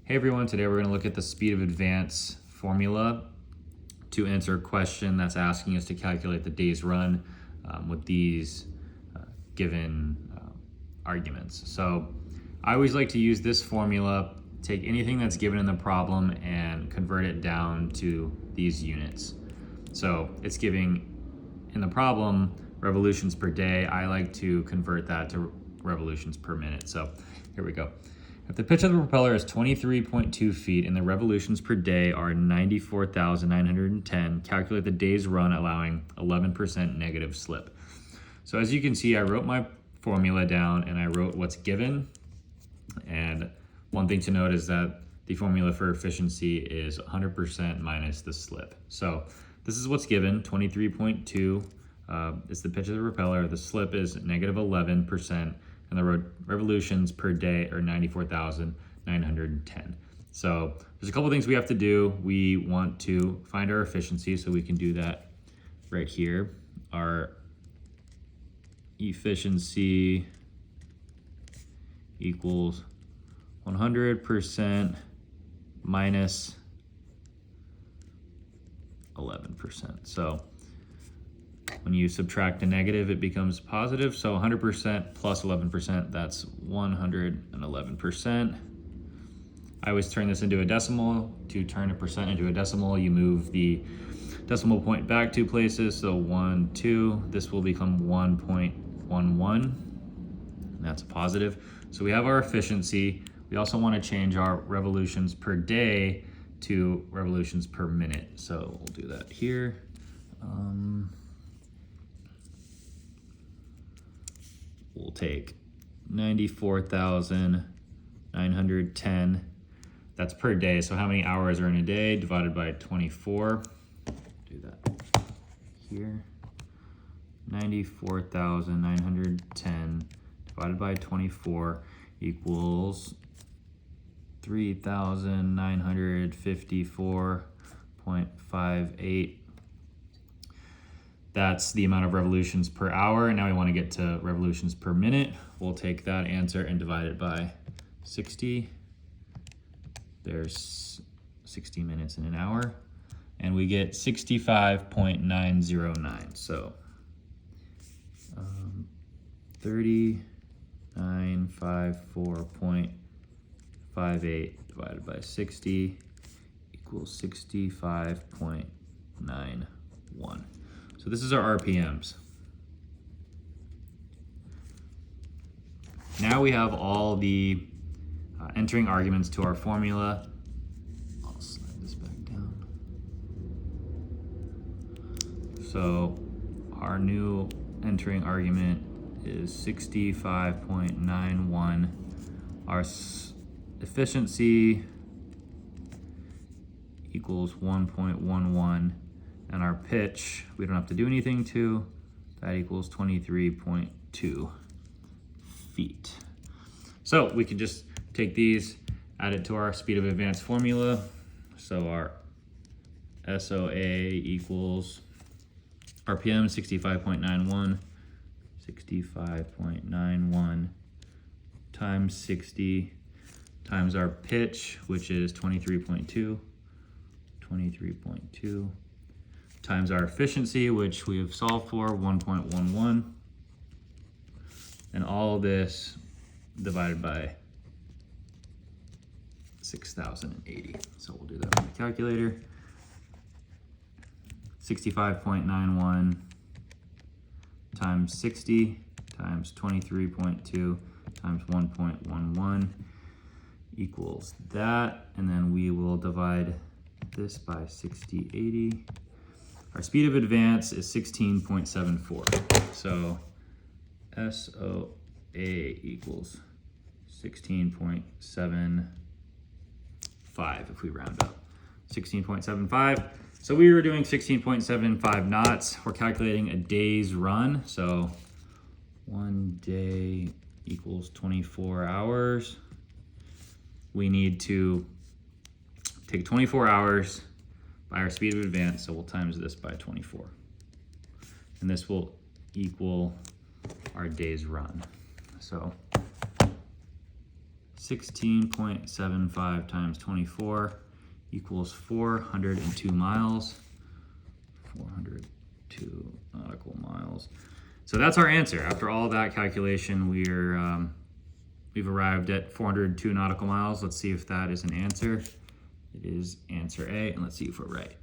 Hey everyone, today we're going to look at the speed of advance formula to answer a question that's asking us to calculate the day's run with these given arguments. So I always like to use this formula, take anything that's given in the problem and convert it down to these units. So it's giving in the problem revolutions per day. I like to convert that to revolutions per minute. So here we go. If the pitch of the propeller is 23.2 feet and the revolutions per day are 94,910, calculate the day's run allowing 11% negative slip. So as you can see, I wrote my formula down and I wrote what's given. And one thing to note is that the formula for efficiency is 100% minus the slip. So this is what's given, 23.2 is the pitch of the propeller. The slip is negative 11%. And the revolutions per day are 94,910. So there's a couple things we have to do. We want to find our efficiency, so we can do that right here. Our efficiency equals 100% minus 11%. So when you subtract a negative, it becomes positive. So 100% plus 11%, that's 111%. I always turn this into a decimal. To turn a percent into a decimal, you move the decimal point back 2 places. So 1, 2, this will become 1.11. That's a positive. So we have our efficiency. We also want to change our revolutions per day to revolutions per minute. So we'll do that here. We'll take 94,910. That's per day. So how many hours are in a day divided by 24? Do that here. 94,910 divided by 24 equals 3,954.58. That's the amount of revolutions per hour. Now we want to get to revolutions per minute. We'll take that answer and divide it by 60. There's 60 minutes in an hour. And we get 65.909. So 3954.58 divided by 60 equals 65.91. So this is our RPMs. Now we have all the entering arguments to our formula. I'll slide this back down. So our new entering argument is 65.91. Our efficiency equals 1.11. And our pitch, we don't have to do anything to, that equals 23.2 feet. So we can just take these, add it to our speed of advance formula. So our SOA equals RPM 65.91, 65.91 times 60 times our pitch, which is 23.2, 23.2. times our efficiency, which we have solved for, 1.11. And all of this divided by 6,080. So we'll do that on the calculator. 65.91 times 60 times 23.2 times 1.11 equals that. And then we will divide this by 6080. Our speed of advance is 16.74. So SOA equals 16.75 if we round up. 16.75. So we were doing 16.75 knots. We're calculating a day's run. So 1 day equals 24 hours. We need to take 24 hours by our speed of advance, so we'll times this by 24. And this will equal our day's run. So 16.75 times 24 equals 402 miles. 402 nautical miles. So that's our answer. After all that calculation, we've arrived at 402 nautical miles. Let's see if that is an answer. It is answer A, and let's see if we're right.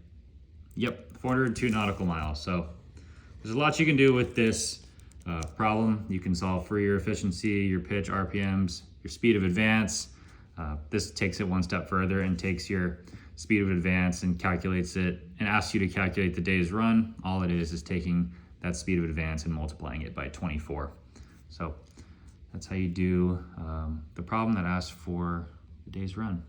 Yep, 402 nautical miles. So there's a lot you can do with this problem. You can solve for your efficiency, your pitch, RPMs, your speed of advance. This takes it one step further and takes your speed of advance and calculates it and asks you to calculate the day's run. All it is taking that speed of advance and multiplying it by 24. So that's how you do the problem that asks for the day's run.